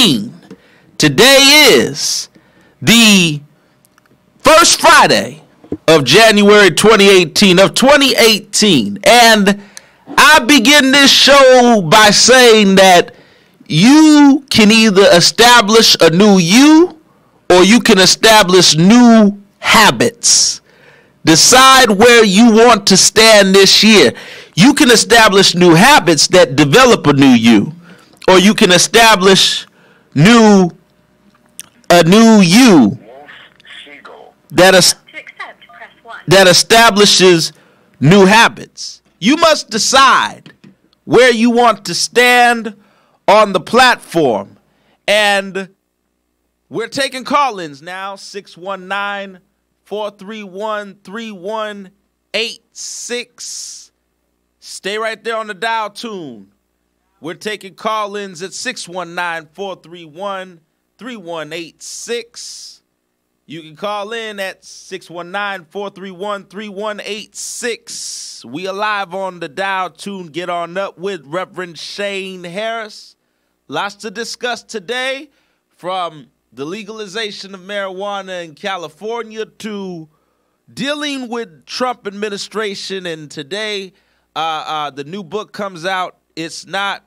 2018. Today is the first Friday of January 2018, and I begin this show by saying that you can either establish a new you or you can establish new habits. Decide where you want to stand this year. You can establish new habits that develop a new you, or you can establish a new you that establishes new habits. You must decide where you want to stand on the platform. And we're taking call-ins now, 619-431-3186. Stay right there on the dial tune. We're taking call-ins at 619-431-3186. You can call in at 619-431-3186. We are live on the dial tune. Get on up with Reverend Shane Harris. Lots to discuss today, from the legalization of marijuana in California to dealing with Trump administration. And today, the new book comes out. It's not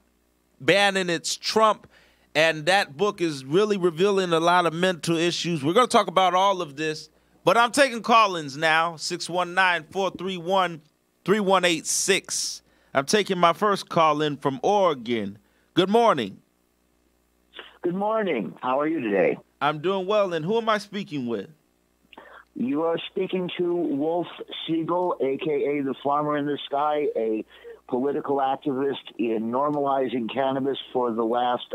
Bannon, it's Trump. And that book is really revealing a lot of mental issues. We're going to talk about all of this, but I'm taking call-ins now, 619-431-3186. I'm taking my first call-in from Oregon. Good morning. Good morning. How are you today? I'm doing well, and who am I speaking with? You are speaking to Wolf Siegel, a.k.a. the Farmer in the Sky, a political activist in normalizing cannabis for the last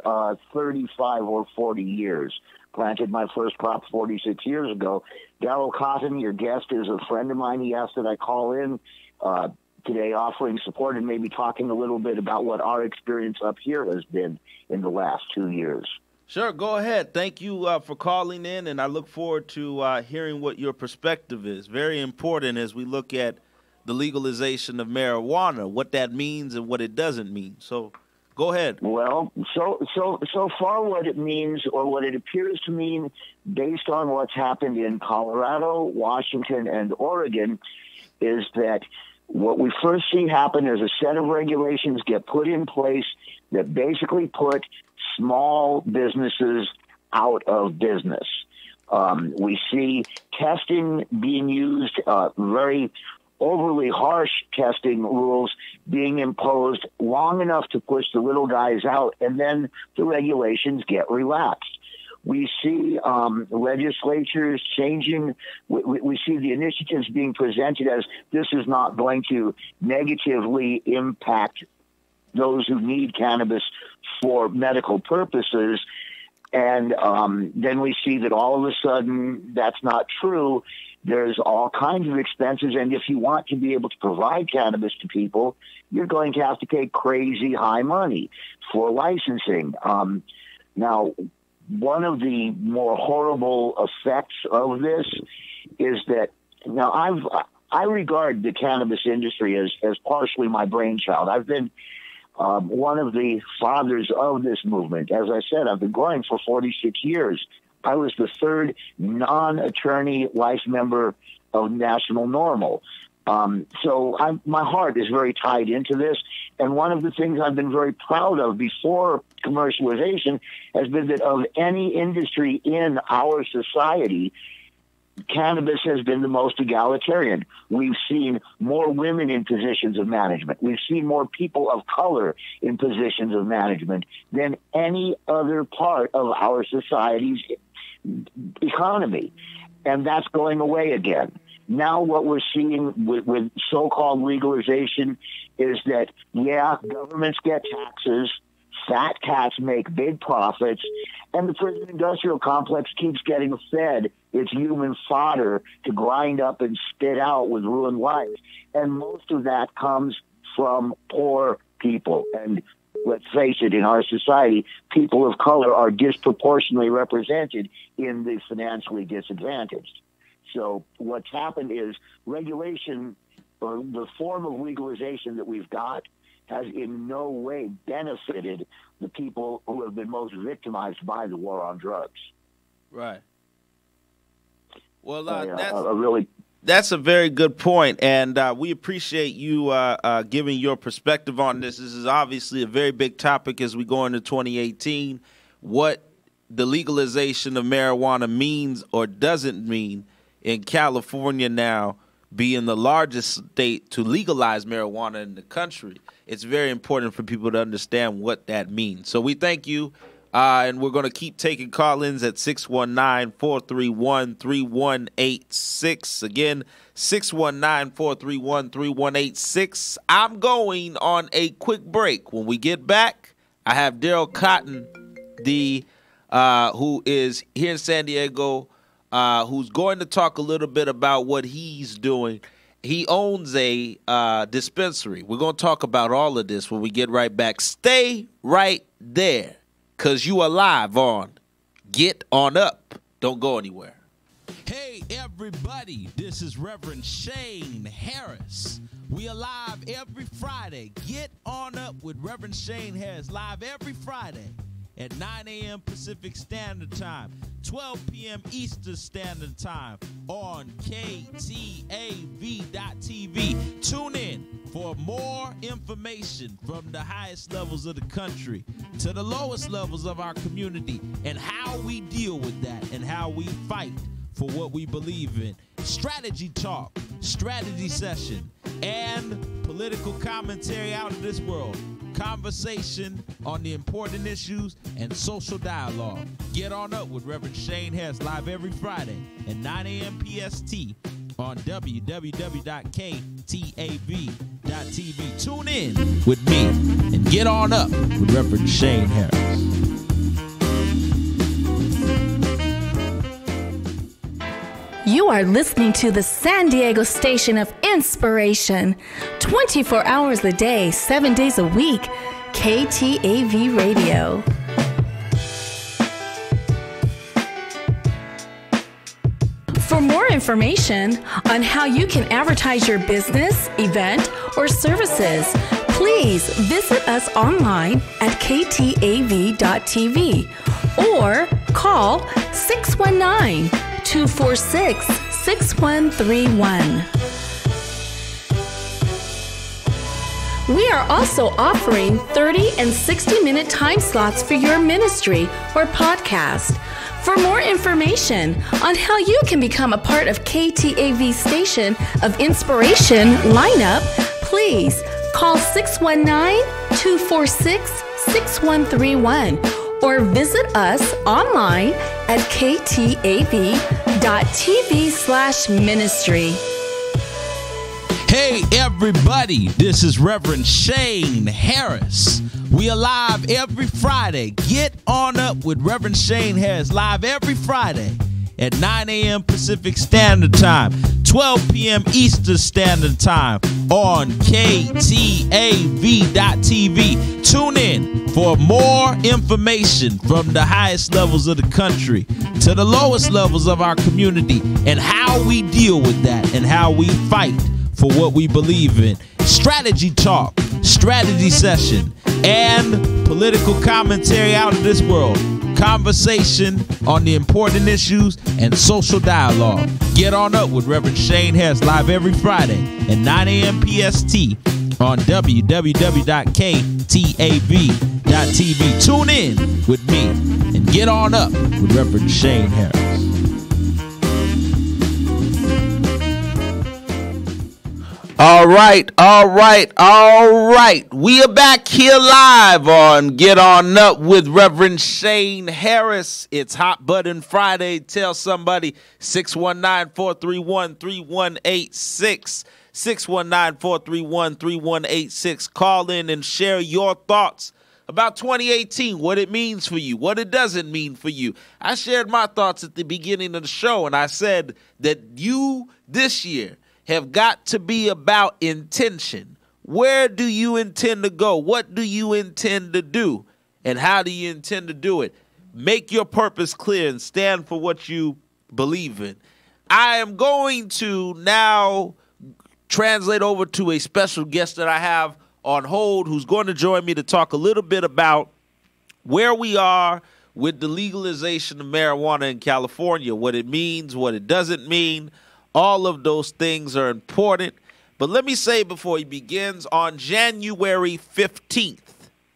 35 or 40 years. Planted my first crop 46 years ago. Darrell Cotton, your guest, is a friend of mine. He asked that I call in today offering support and maybe talking a little bit about what our experience up here has been in the last 2 years. Sure, go ahead. Thank you for calling in, and I look forward to hearing what your perspective is. Very important as we look at the legalization of marijuana, what that means and what it doesn't mean. So go ahead. Well, so far what it means, or what it appears to mean, based on what's happened in Colorado, Washington, and Oregon, is that what we first see happen is a set of regulations get put in place that basically put small businesses out of business. We see testing being used, very overly harsh testing rules being imposed long enough to push the little guys out, and then the regulations get relaxed. We see legislatures changing. We see the initiatives being presented as this is not going to negatively impact those who need cannabis for medical purposes. And then we see that all of a sudden that's not true. There's all kinds of expenses, and if you want to be able to provide cannabis to people, you're going to have to pay crazy high money for licensing. Now, one of the more horrible effects of this is that, now I regard the cannabis industry as partially my brainchild. I've been one of the fathers of this movement. As I said, I've been growing for 46 years. I was the third non-attorney life member of National Normal. So my heart is very tied into this. And one of the things I've been very proud of before commercialization has been that of any industry in our society, cannabis has been the most egalitarian. We've seen more women in positions of management. We've seen more people of color in positions of management than any other part of our society's economy. And that's going away again. Now what we're seeing with so-called legalization is that, yeah, governments get taxes, fat cats make big profits, and the prison industrial complex keeps getting fed its human fodder to grind up and spit out with ruined lives. And most of that comes from poor people. And let's face it, in our society, people of color are disproportionately represented in the financially disadvantaged. So what's happened is regulation, or the form of legalization that we've got, has in no way benefited the people who have been most victimized by the war on drugs. Right. Well, that's a very good point, and we appreciate you giving your perspective on this. This is obviously a very big topic as we go into 2018. What the legalization of marijuana means or doesn't mean in California now, being the largest state to legalize marijuana in the country. It's very important for people to understand what that means. So we thank you. And we're going to keep taking call-ins at 619-431-3186. Again, 619-431-3186. I'm going on a quick break. When we get back, I have Daryl Cotton, who is here in San Diego, who's going to talk a little bit about what he's doing. He owns a dispensary. We're going to talk about all of this when we get right back. Stay right there. Because you are live on Get On Up. Don't go anywhere. Hey, everybody. This is Reverend Shane Harris. We are live every Friday. Get On Up with Reverend Shane Harris. Live every Friday at 9 a.m. Pacific Standard Time, 12 p.m. Eastern Standard Time on KTAV.TV. Tune in for more information from the highest levels of the country to the lowest levels of our community and how we deal with that and how we fight for what we believe in. Strategy talk, strategy session, and political commentary out of this world. Conversation on the important issues and social dialogue. Get On Up with Reverend Shane Harris, live every Friday at 9 a.m. PST on www.ktv.tv. Tune in with me and Get On Up with Reverend Shane Harris. You are listening to the San Diego station of inspiration. 24 hours a day, 7 days a week. KTAV Radio. For more information on how you can advertise your business, event, or services, please visit us online at ktav.tv or call 619-246-6131. We are also offering 30 and 60-minute time slots for your ministry or podcast. For more information on how you can become a part of KTAV Station of Inspiration lineup, please call 619-246-6131 or visit us online at ktav.tv/ministry. Hey, everybody, this is Reverend Shane Harris. We are live every Friday. Get On Up with Reverend Shane Harris, live every Friday at 9 a.m. Pacific Standard Time, 12 p.m. Eastern Standard Time on KTAV.tv. Tune in for more information from the highest levels of the country to the lowest levels of our community and how we deal with that and how we fight for what we believe in. Strategy talk, strategy session, and political commentary out of this world. Conversation on the important issues and social dialogue. Get On Up with Reverend Shane Harris, live every Friday at 9 a.m. PST on www.ktav.tv. Tune in with me and Get On Up with Reverend Shane Harris. All right. We are back here live on Get On Up with Reverend Shane Harris. It's Hot Button Friday. Tell somebody. 619-431-3186. 619-431-3186. Call in and share your thoughts about 2018, what it means for you, what it doesn't mean for you. I shared my thoughts at the beginning of the show, and I said that you this year have got to be about intention. Where do you intend to go? What do you intend to do? And how do you intend to do it? Make your purpose clear and stand for what you believe in. I am going to now translate over to a special guest that I have on hold who's going to join me to talk a little bit about where we are with the legalization of marijuana in California, what it means, what it doesn't mean. All of those things are important. But let me say before he begins, on January 15th,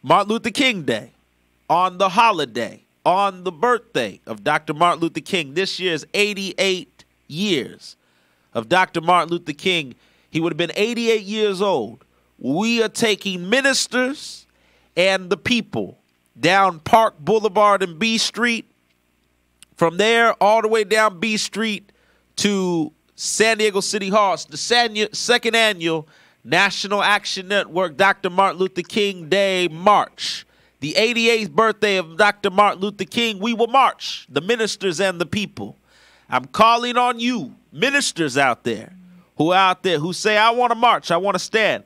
Martin Luther King Day, on the holiday, on the birthday of Dr. Martin Luther King, this year is 88 years of Dr. Martin Luther King. He would have been 88 years old. We are taking ministers and the people down Park Boulevard and B Street, from there all the way down B Street to San Diego City Hall. It's the second annual National Action Network Dr. Martin Luther King Day March. The 88th birthday of Dr. Martin Luther King, we will march, the ministers and the people. I'm calling on you, ministers out there who say, I want to march, I want to stand.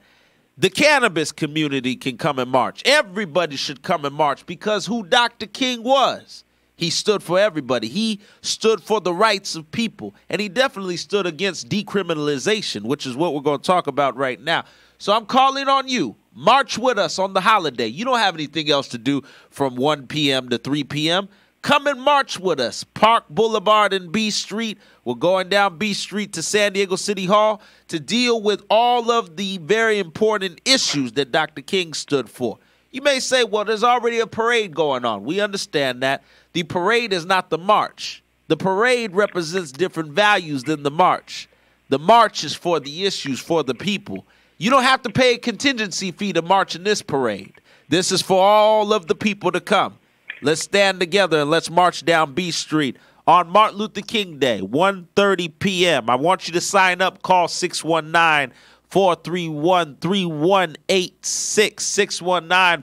The cannabis community can come and march. Everybody should come and march, because who Dr. King was, he stood for everybody. He stood for the rights of people, and he definitely stood against decriminalization, which is what we're going to talk about right now. So I'm calling on you. March with us on the holiday. You don't have anything else to do from 1 p.m. to 3 p.m. Come and march with us. Park Boulevard and B Street. We're going down B Street to San Diego City Hall to deal with all of the very important issues that Dr. King stood for. You may say, well, there's already a parade going on. We understand that. The parade is not the march. The parade represents different values than the march. The march is for the issues, for the people. You don't have to pay a contingency fee to march in this parade. This is for all of the people to come. Let's stand together and let's march down B Street on Martin Luther King Day, 1:30 p.m. I want you to sign up. Call 619-431-3186,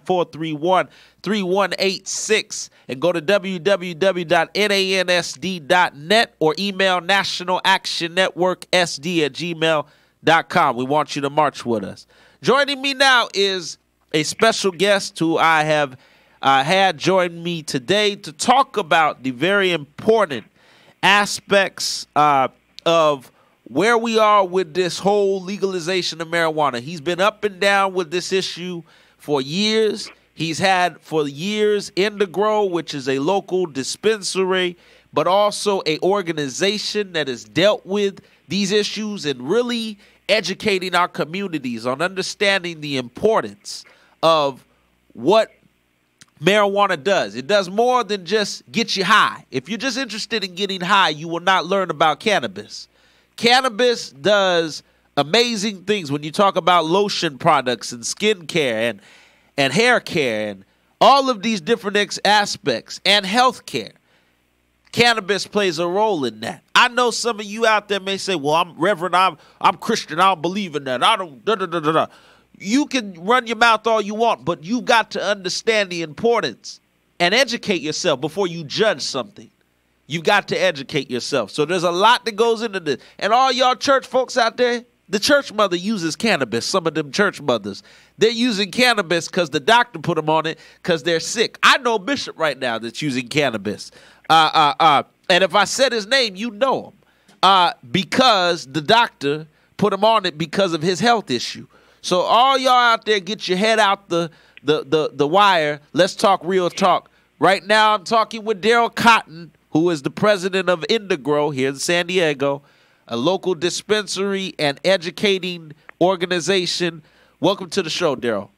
619-431-3186, and go to www.nansd.net or email National Action Network SD@gmail.com. We want you to march with us. Joining me now is a special guest who I have had join me today to talk about the very important aspects of where we are with this whole legalization of marijuana. He's been up and down with this issue for years. He's had for years Indigrow, which is a local dispensary, but also an organization that has dealt with these issues and really educating our communities on understanding the importance of what marijuana does. It does more than just get you high. If you're just interested in getting high, you will not learn about cannabis. Cannabis does amazing things when you talk about lotion products and skin care and hair care and all of these different aspects and health care. Cannabis plays a role in that. I know some of you out there may say, well, I'm Reverend, I'm Christian, I don't believe in that. I don't, da-da-da-da-da. You can run your mouth all you want, but you got to understand the importance and educate yourself before you judge something. You've got to educate yourself. So there's a lot that goes into this. And all y'all church folks out there, the church mother uses cannabis. Some of them church mothers, they're using cannabis because the doctor put them on it because they're sick. I know a bishop right now that's using cannabis. And if I said his name, you know him. Because the doctor put him on it because of his health issue. So all y'all out there, get your head out the wire. Let's talk real talk. Right now I'm talking with Daryl Cotton, who is the president of Indigrow here in San Diego, a local dispensary and educating organization. Welcome to the show, Daryl.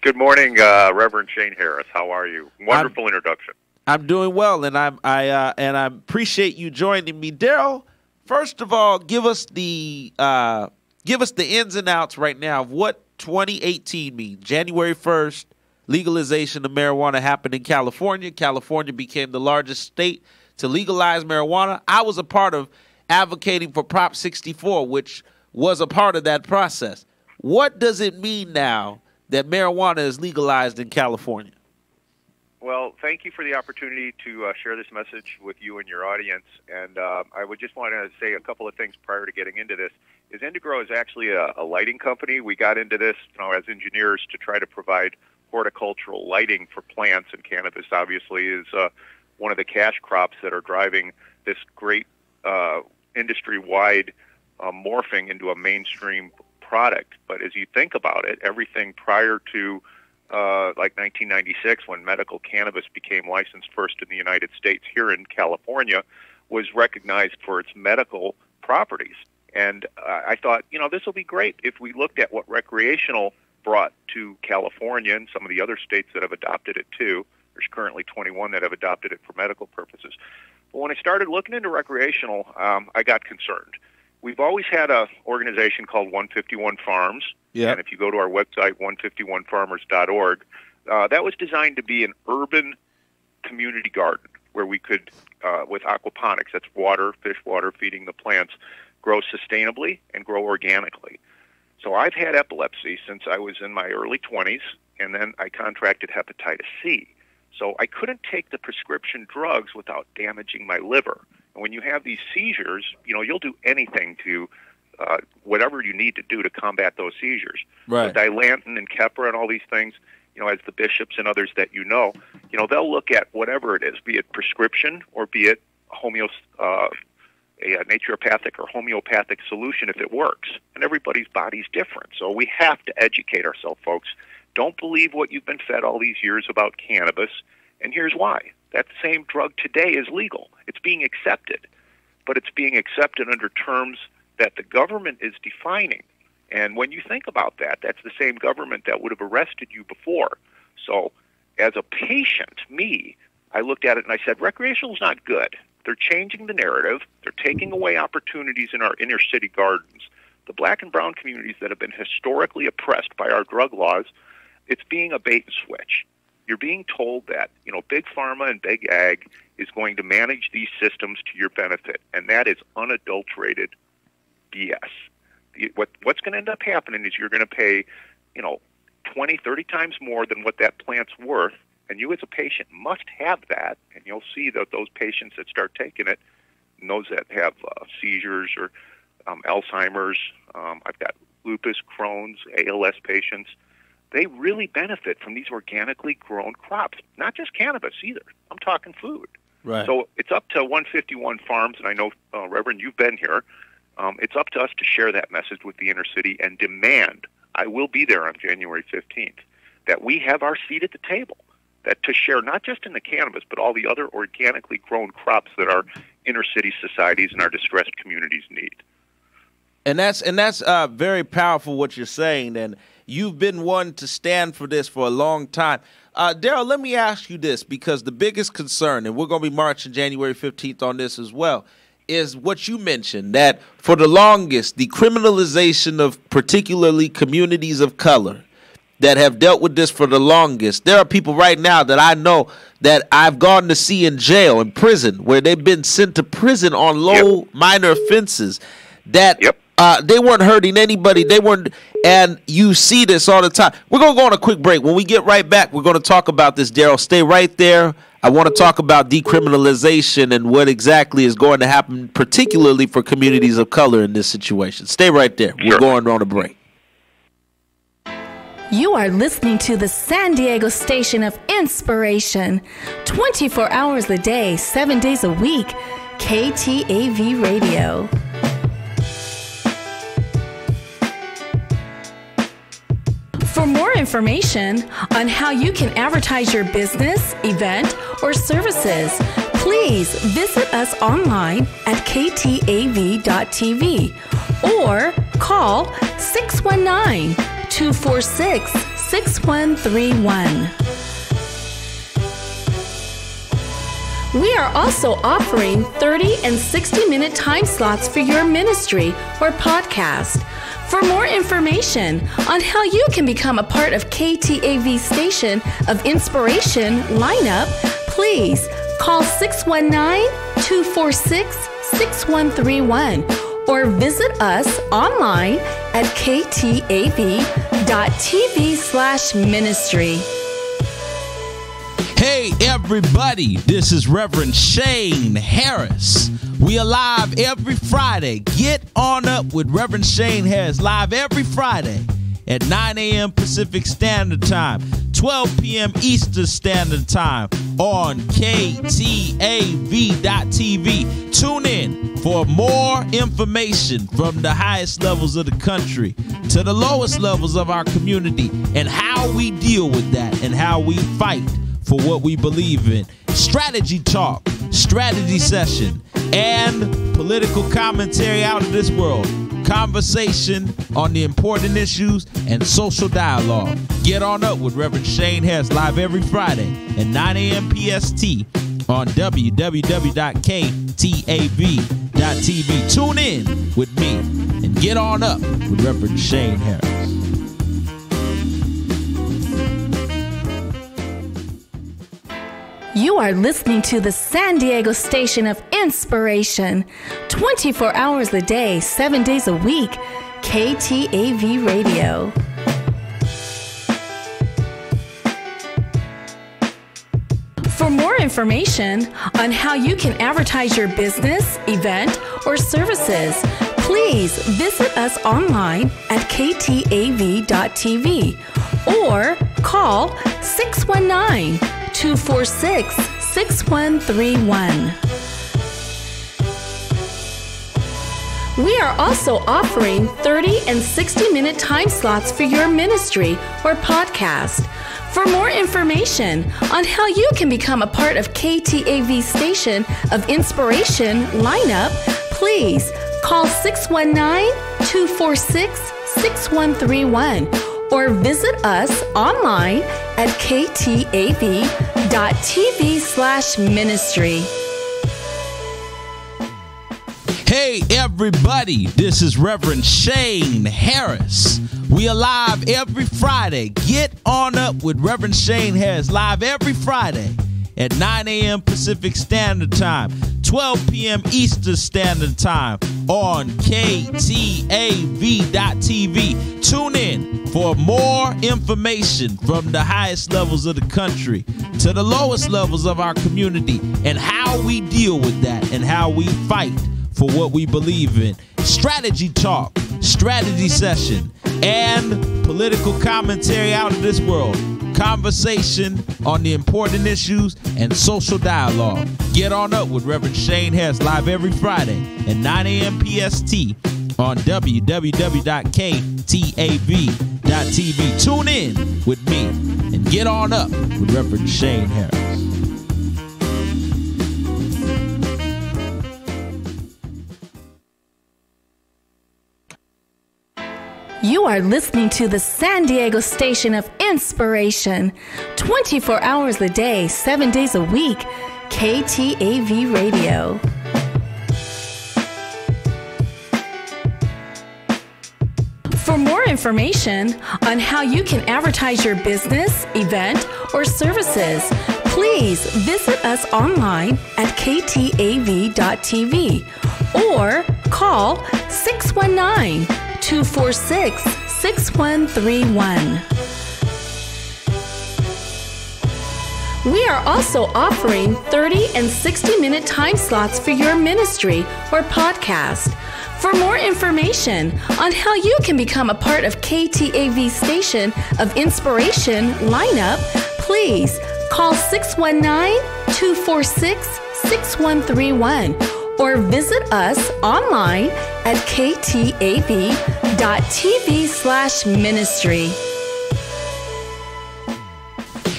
Good morning, Reverend Shane Harris. How are you? Wonderful introduction. I'm doing well, and I appreciate you joining me, Daryl. First of all, give us the ins and outs right now of what 2018 means. January 1st, legalization of marijuana happened in California. California became the largest state to legalize marijuana. I was a part of advocating for Prop 64, which was a part of that process. What does it mean now that marijuana is legalized in California? Well, thank you for the opportunity to share this message with you and your audience. And I would just want to say a couple of things prior to getting into this. Indigrow is actually a lighting company. We got into this, as engineers to try to provide horticultural lighting for plants, and cannabis obviously is one of the cash crops that are driving this great industry-wide morphing into a mainstream product. But as you think about it, everything prior to like 1996, when medical cannabis became licensed first in the United States here in California, was recognized for its medical properties. And I thought, this will be great if we looked at what recreational brought to California and some of the other states that have adopted it too. There's currently 21 that have adopted it for medical purposes. But when I started looking into recreational, I got concerned. We've always had an organization called 151 Farms. Yeah. And if you go to our website, 151farmers.org, that was designed to be an urban community garden where we could, with aquaponics, that's water, fish water, feeding the plants, grow sustainably and grow organically. So I've had epilepsy since I was in my early 20s, and then I contracted hepatitis C. So I couldn't take the prescription drugs without damaging my liver. And when you have these seizures, you'll do anything to, whatever you need to do to combat those seizures. Right. So Dilantin and Keppra and all these things, as the bishops and others that they'll look at whatever it is, be it prescription or be it a naturopathic or homeopathic solution if it works. And everybody's body's different. So we have to educate ourselves, folks. Don't believe what you've been fed all these years about cannabis. And here's why. That same drug today is legal. It's being accepted. But it's being accepted under terms that the government is defining. And when you think about that, that's the same government that would have arrested you before. So as a patient, I looked at it and I said, recreational is not good. They're changing the narrative. They're taking away opportunities in our inner city gardens. The black and brown communities that have been historically oppressed by our drug laws, it's being a bait and switch. You're being told that, Big Pharma and Big Ag is going to manage these systems to your benefit, and that is unadulterated BS. What's going to end up happening is you're going to pay, 20, 30 times more than what that plant's worth, and you as a patient must have that, and you'll see that those patients that start taking it, and those that have seizures or Alzheimer's, I've got lupus, Crohn's, ALS patients, they really benefit from these organically grown crops, not just cannabis either. I'm talking food. Right. So it's up to 151 Farms, and I know, Reverend, you've been here. It's up to us to share that message with the inner city and demand, I will be there on January 15th, that we have our seat at the table, that to share not just in the cannabis, but all the other organically grown crops that our inner city societies and our distressed communities need. And that's very powerful what you're saying, and you've been one to stand for this for a long time. Daryl, let me ask you this, because the biggest concern, and we're going to be marching January 15th on this as well, is what you mentioned, that for the longest, the criminalization of particularly communities of color that have dealt with this for the longest. There are people right now that I know that I've gone to see in jail, in prison, where they've been sent to prison on low minor offenses that they weren't hurting anybody. They weren't, and you see this all the time. We're going to go on a quick break. When we get right back, we're going to talk about this, Daryl. Stay right there. I want to talk about decriminalization and what exactly is going to happen, particularly for communities of color in this situation. Stay right there. We're going on a break. You are listening to the San Diego station of inspiration. 24 hours a day, 7 days a week. KTAV Radio. For more information on how you can advertise your business, event, or services, please visit us online at ktAV.tv or call 619-246-6131. We are also offering 30 and 60-minute time slots for your ministry or podcast. For more information on how you can become a part of KTAV Station of Inspiration lineup, please call 619-246-6131 or visit us online at ktAV.tv/ministry. Hey everybody, this is Reverend Shane Harris. We are live every Friday. Get on up with Reverend Shane Harris, live every Friday at 9 a.m. Pacific Standard Time, 12 p.m. Eastern Standard Time on KTAV.tv. Tune in for more information from the highest levels of the country to the lowest levels of our community and how we deal with that and how we fight for what we believe in. Strategy talk, strategy session, and political commentary out of this world. Conversation on the important issues and social dialogue. Get on up with Reverend Shane Harris live every Friday at 9 a.m. PST on www.KTAV.TV. Tune in with me and get on up with Reverend Shane Harris. You are listening to the San Diego station of inspiration. 24 hours a day, 7 days a week. KTAV Radio. For more information on how you can advertise your business, event, or services, please visit us online at KTAV.TV or call 619-246-6131. We are also offering 30 and 60-minute time slots for your ministry or podcast. For more information on how you can become a part of KTAV's Station of Inspiration lineup, please call 619-246-6131 or visit us online at ktav.tv/ministry. Hey everybody, this is Reverend Shane Harris. We are live every Friday. Get on up with Reverend Shane Harris live every Friday at 9 a.m. Pacific Standard Time, 12 p.m. Eastern Standard Time on KTAV.TV. Tune in for more information from the highest levels of the country to the lowest levels of our community and how we deal with that and how we fight for what we believe in. Strategy talk, strategy session, and political commentary out of this world. Conversation on the important issues and social dialogue. Get on up with Reverend Shane Harris live every Friday at 9 a.m. PST on www.KTAV.TV. Tune in with me and get on up with Reverend Shane Harris. You are listening to the San Diego station of inspiration. 24 hours a day, 7 days a week. KTAV Radio. For more information on how you can advertise your business, event, or services, please visit us online at ktav.tv or call 619-246-6131. We are also offering 30 and 60-minute time slots for your ministry or podcast. For more information on how you can become a part of KTAV's Station of Inspiration lineup, please call 619-246-6131 or visit us online at ktav.tv/ministry.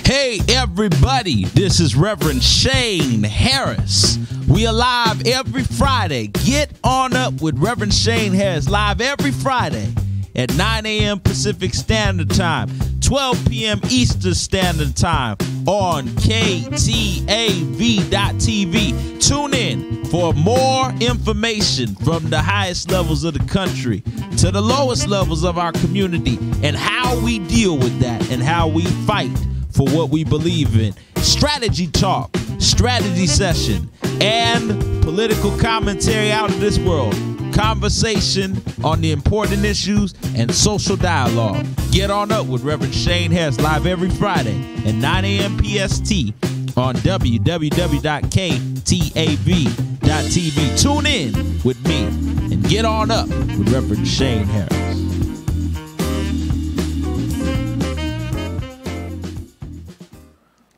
Hey everybody, this is Reverend Shane Harris. We are live every Friday. Get on up with Reverend Shane Harris live every Friday at 9 a.m. Pacific Standard Time, 12 p.m. Eastern Standard Time on KTAV.TV. Tune in for more information from the highest levels of the country to the lowest levels of our community and how we deal with that and how we fight for what we believe in. Strategy talk, strategy session, and political commentary out of this world. Conversation on the important issues and social dialogue. Get on up with Reverend Shane Harris live every Friday at 9 a.m. PST on www.KTAV.TV. Tune in with me and get on up with Reverend Shane Harris.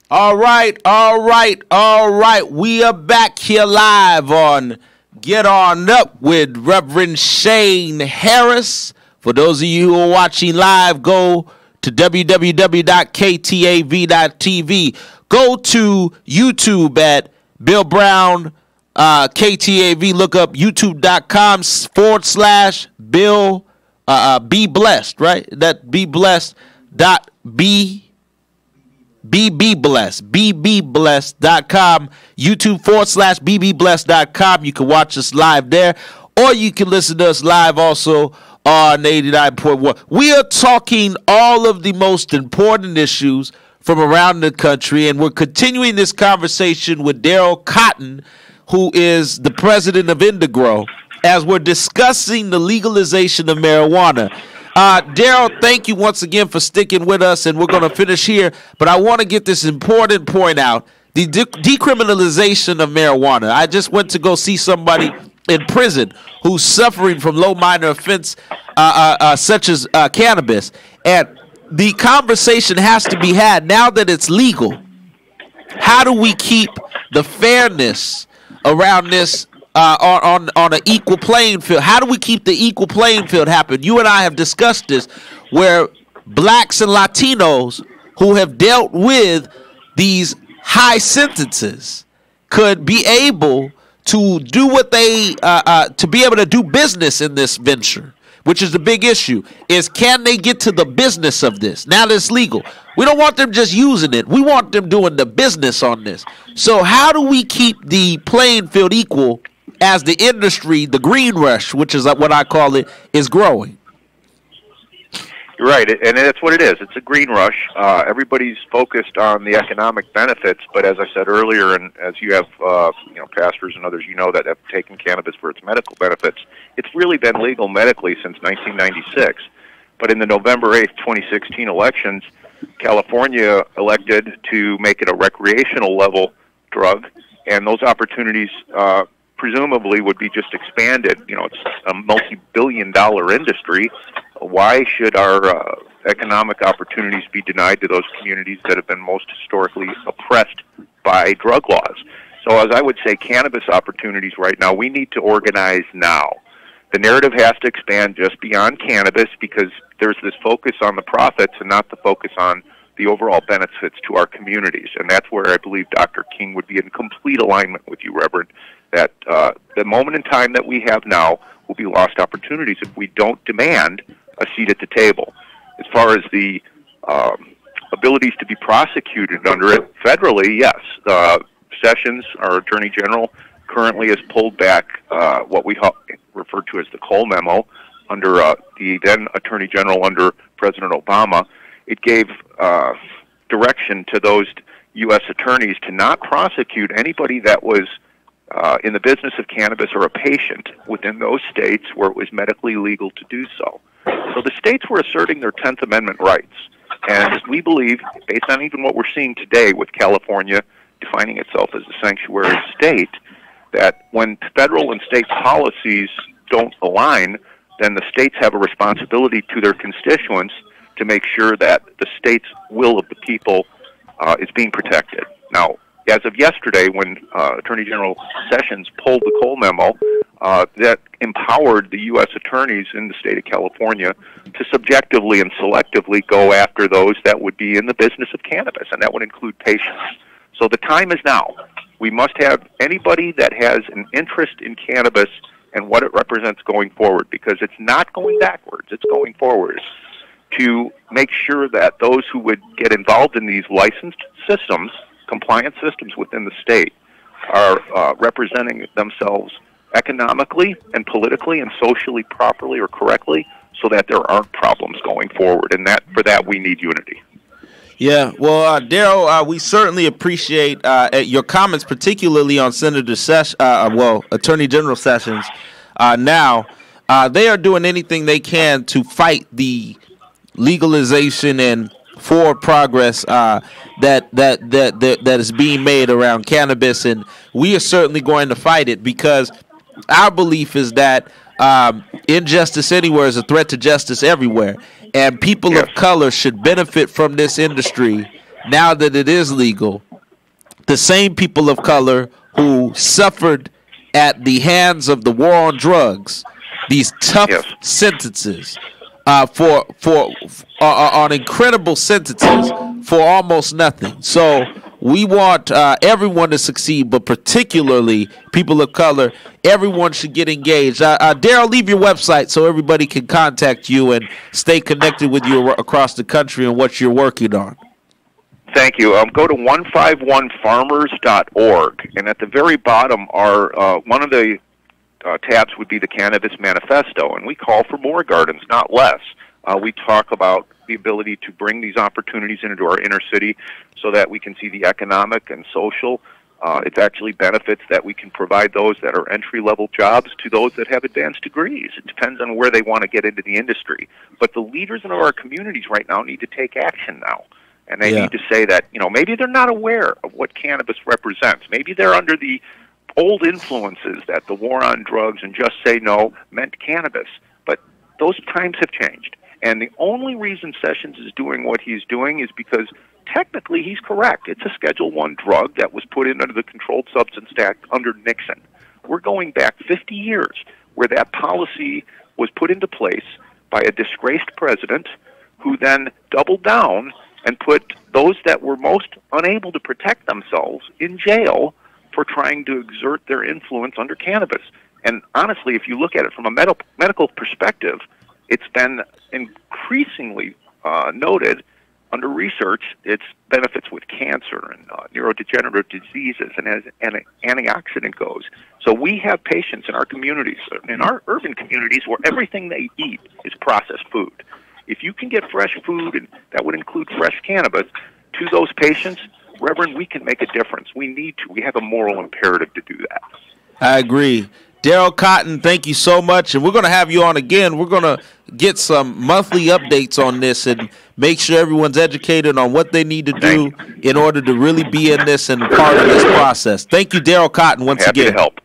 All right. We are back here live on Get on up with Reverend Shane Harris. For those of you who are watching live, go to www.ktav.tv. Go to YouTube at Bill Brown KTAV. Look up youtube.com/Bill Be Blessed, right? That Be Blessed dot be blessed, bbblessed.com, youtube.com/bbblessed.com. You can watch us live there, or you can listen to us live also on 89.1. We are talking all of the most important issues from around the country, and we're continuing this conversation with Daryl Cotton, who is the president of Indigro, as we're discussing the legalization of marijuana. Daryl, thank you once again for sticking with us, and we're going to finish here. But I want to get this important point out, the decriminalization of marijuana. I just went to go see somebody in prison who's suffering from low minor offense such as cannabis. And the conversation has to be had now that it's legal. How do we keep the fairness around this on an equal playing field? How do we keep the equal playing field happen? You and I have discussed this, where blacks and Latinos who have dealt with these high sentences could be able to do what they to be able to do business in this venture, which is the big issue, is can they get to the business of this now that it's legal? We don't want them just using it. We want them doing the business on this. So how do we keep the playing field equal as the industry, the green rush, which is what I call it, is growing? You're right, and that's what it is. It's a green rush. Everybody's focused on the economic benefits, but as I said earlier, and as you have, pastors and others, that have taken cannabis for its medical benefits, it's really been legal medically since 1996. But in the November 8th, 2016 elections, California elected to make it a recreational level drug, and those opportunities presumably would be just expanded. It's a multi-billion-dollar industry. Why should our economic opportunities be denied to those communities that have been most historically oppressed by drug laws? So as I would say, cannabis opportunities right now, we need to organize now. The narrative has to expand just beyond cannabis because there's this focus on the profits and not the focus on the overall benefits to our communities. And that's where I believe Dr. King would be in complete alignment with you, Reverend, that the moment in time that we have now will be lost opportunities if we don't demand a seat at the table. As far as the abilities to be prosecuted under it federally, yes. Sessions, our Attorney General, currently has pulled back what we refer to as the Cole Memo under the then Attorney General under President Obama. It gave direction to those U.S. attorneys to not prosecute anybody that was in the business of cannabis or a patient within those states where it was medically legal to do so. So the states were asserting their 10th Amendment rights. And we believe, based on even what we're seeing today with California defining itself as a sanctuary state, that when federal and state policies don't align, then the states have a responsibility to their constituents to make sure that the state's will of the people is being protected. Now, as of yesterday, when Attorney General Sessions pulled the Cole Memo, that empowered the U.S. attorneys in the state of California to subjectively and selectively go after those that would be in the business of cannabis, and that would include patients. So the time is now. We must have anybody that has an interest in cannabis and what it represents going forward, because it's not going backwards, it's going forward, to make sure that those who would get involved in these licensed systems, compliance systems within the state, are representing themselves economically and politically and socially properly or correctly so that there aren't problems going forward. And for that, we need unity. Yeah, well, Daryl, we certainly appreciate your comments, particularly on Attorney General Sessions. Now, they are doing anything they can to fight the legalization and forward progress that is being made around cannabis, and we are certainly going to fight it because our belief is that injustice anywhere is a threat to justice everywhere. And people of color should benefit from this industry now that it is legal. The same people of color who suffered at the hands of the war on drugs, these tough sentences on incredible sentences for almost nothing. So we want everyone to succeed, but particularly people of color. Everyone should get engaged. Daryl, leave your website so everybody can contact you and stay connected with you across the country and what you're working on. Thank you. Go to 151farmers.org, and at the very bottom are one of the tabs would be the Cannabis Manifesto, and we call for more gardens, not less. We talk about the ability to bring these opportunities into our inner city so that we can see the economic and social. It's actually benefits that we can provide those that are entry-level jobs to those that have advanced degrees. It depends on where they want to get into the industry. But the leaders in our communities right now need to take action now. And they need to say that, maybe they're not aware of what cannabis represents. Maybe they're under the old influences that the war on drugs and just say no meant cannabis. But those times have changed. And the only reason Sessions is doing what he's doing is because technically he's correct. It's a Schedule I drug that was put in under the Controlled Substance Act under Nixon. We're going back 50 years where that policy was put into place by a disgraced president who then doubled down and put those that were most unable to protect themselves in jail for trying to exert their influence under cannabis. And honestly, if you look at it from a medical perspective, it's been increasingly noted under research its benefits with cancer and neurodegenerative diseases and as an antioxidant goes. So we have patients in our communities, in our urban communities, where everything they eat is processed food. If you can get fresh food, and that would include fresh cannabis, to those patients, Reverend, we can make a difference. We need to. We have a moral imperative to do that. I agree. Daryl Cotton, thank you so much. And we're going to have you on again. We're going to get some monthly updates on this and make sure everyone's educated on what they need to do in order to really be in this and part of this process. Thank you, Daryl Cotton, once again. Happy to help.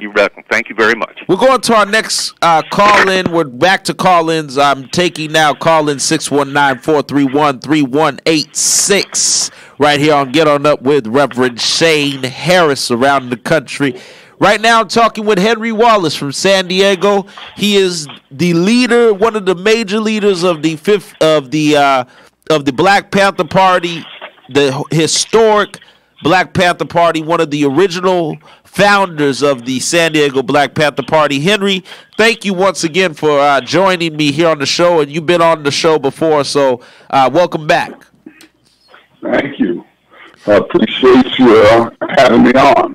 You're welcome. Thank you very much. We're going to our next call-in. We're back to call-ins. I'm taking now call-in 619-431-3186 right here on Get On Up with Reverend Shane Harris around the country. Right now, I'm talking with Henry Wallace from San Diego. He is the leader, one of the major leaders of the Black Panther Party, the historic Black Panther Party, one of the original founders of the San Diego Black Panther Party. Henry, thank you once again for joining me here on the show, and you've been on the show before, so welcome back. Thank you. I appreciate you having me on.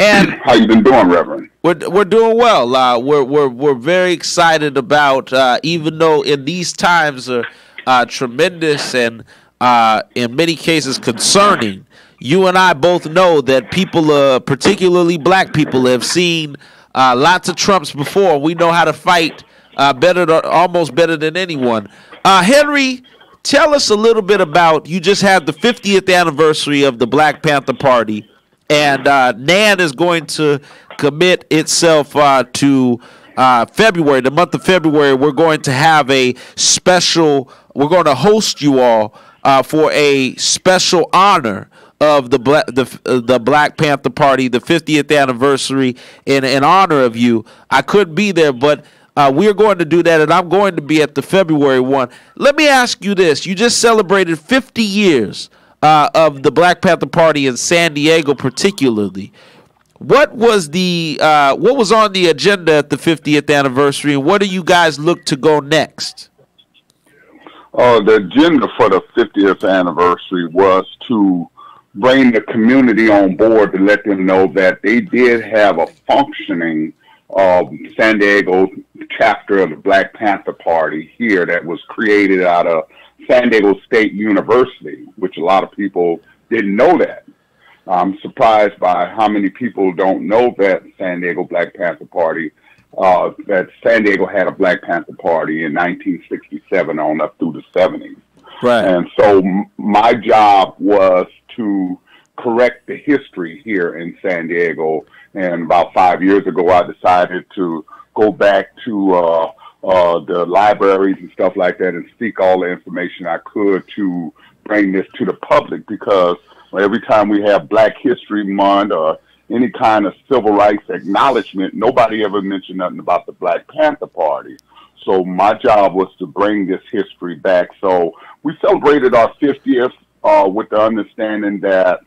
And how you been doing, Reverend? We're doing well. We're very excited about, even though in these times are tremendous and in many cases concerning. You and I both know that people, particularly black people, have seen lots of Trumps before. We know how to fight almost better than anyone. Henry, tell us a little bit about, you just had the 50th anniversary of the Black Panther Party, and NAN is going to commit itself to February, the month of February. We're going to have we're going to host you all for a special honor of the Black Panther Party, the 50th anniversary, in honor of you. I couldn't be there, but we're going to do that, and I'm going to be at the February one. Let me ask you this. You just celebrated 50 years of the Black Panther Party in San Diego particularly. What was on the agenda at the 50th anniversary, and what do you guys look to go next? The agenda for the 50th anniversary was to bring the community on board to let them know that they did have a functioning San Diego chapter of the Black Panther Party here that was created out of San Diego State University, which a lot of people didn't know that. I'm surprised by how many people don't know that San Diego Black Panther Party, that San Diego had a Black Panther Party in 1967 on up through the 70s. Right. And so my job was to correct the history here in San Diego. And about 5 years ago, I decided to go back to the libraries and stuff like that and seek all the information I could to bring this to the public, because every time we have Black History Month or any kind of civil rights acknowledgement, nobody ever mentioned nothing about the Black Panther Party. So my job was to bring this history back. So we celebrated our 50th with the understanding that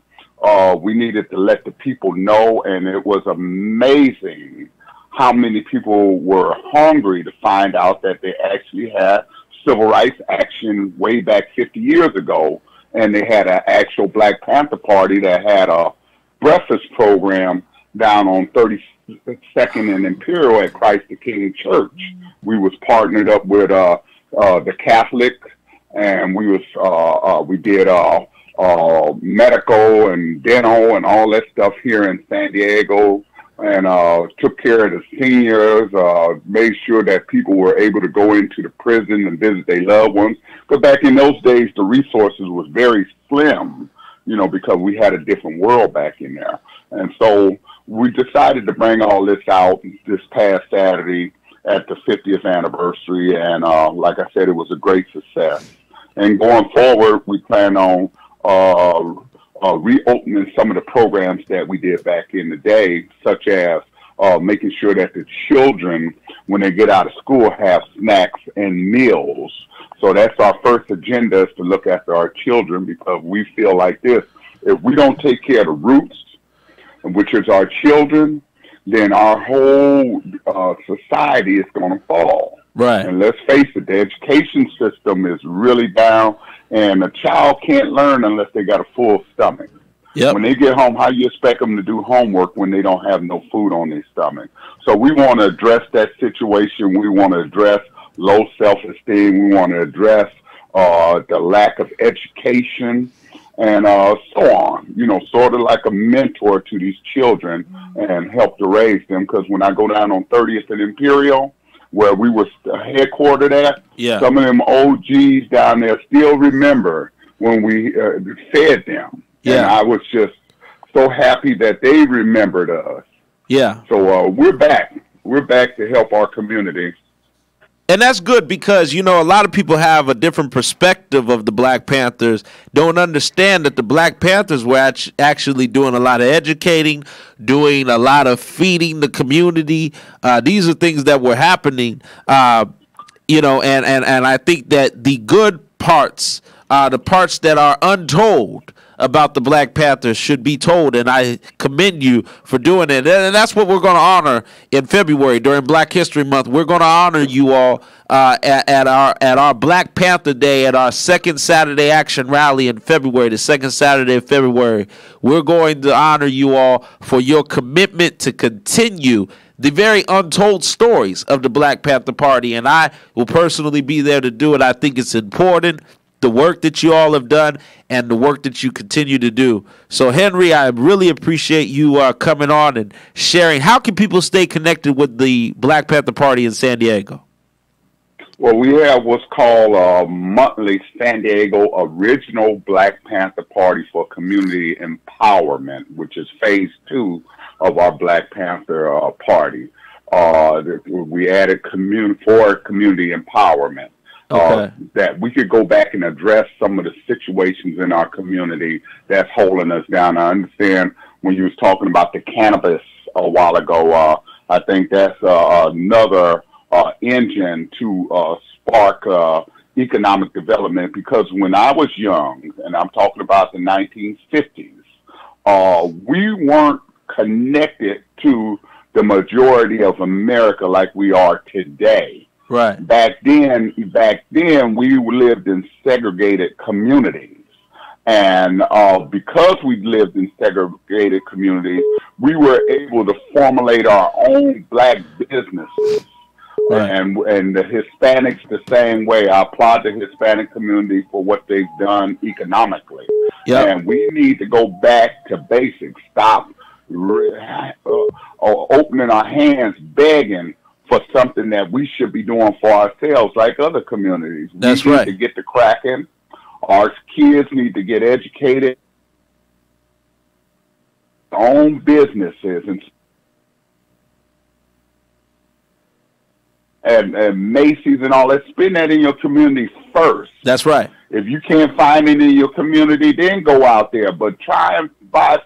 we needed to let the people know, and it was amazing how many people were hungry to find out that they actually had civil rights action way back 50 years ago, and they had an actual Black Panther Party that had a breakfast program down on 32nd and Imperial at Christ the King Church. We was partnered up with the Catholic, and we did medical and dental and all that stuff here in San Diego, and took care of the seniors, made sure that people were able to go into the prison and visit their loved ones. Because back in those days, the resources was very slim, because we had a different world back in there. And so we decided to bring all this out this past Saturday at the 50th anniversary. And like I said, it was a great success. And going forward, we plan on reopening some of the programs that we did back in the day, such as making sure that the children, when they get out of school, have snacks and meals. So that's our first agenda, is to look after our children, because we feel like this: if we don't take care of the roots, which is our children, then our whole society is going to fall. Right. And let's face it, the education system is really down, and a child can't learn unless they got a full stomach. Yep. When they get home, how you expect them to do homework when they don't have no food on their stomach? So we want to address that situation. We want to address low self-esteem. We want to address the lack of education, and so on. Sort of like a mentor to these children and help to raise them. Because when I go down on 30th and Imperial, where we were headquartered at, some of them OGs down there still remember when we fed them. Yeah. And I was just so happy that they remembered us. Yeah. So we're back. We're back to help our community. And that's good, because, a lot of people have a different perspective of the Black Panthers, don't understand that the Black Panthers were actually doing a lot of educating, doing a lot of feeding the community. These are things that were happening, and I think that the good parts, the parts that are untold about the Black Panthers, should be told, and I commend you for doing it. And that's what we're going to honor in February during Black History Month. We're going to honor you all at our Black Panther Day, at our second Saturday Action Rally in February, the second Saturday of February. We're going to honor you all for your commitment to continue the very untold stories of the Black Panther Party, and I will personally be there to do it. I think it's important, the work that you all have done and the work that you continue to do. So, Henry, I really appreciate you coming on and sharing. How can people stay connected with the Black Panther Party in San Diego? Well, we have what's called a monthly San Diego Original Black Panther Party for Community Empowerment, which is phase 2 of our Black Panther Party. We added for community empowerment. Okay. That we could go back and address some of the situations in our community that's holding us down. I understand when you was talking about the cannabis a while ago, I think that's another engine to spark economic development, because when I was young, and I'm talking about the 1950s, we weren't connected to the majority of America like we are today. Right. Back then, we lived in segregated communities. And because we lived in segregated communities, we were able to formulate our own black businesses. Right. And the Hispanics the same way. I applaud the Hispanic community for what they've done economically. Yep. And we need to go back to basics. Stop opening our hands, begging for something that we should be doing for ourselves, like other communities. That's we need right. to get the cracking. Our kids need to get educated, own businesses, and Macy's and all that. Spend that in your community first. That's right. If you can't find it in your community, then go out there. But try and buy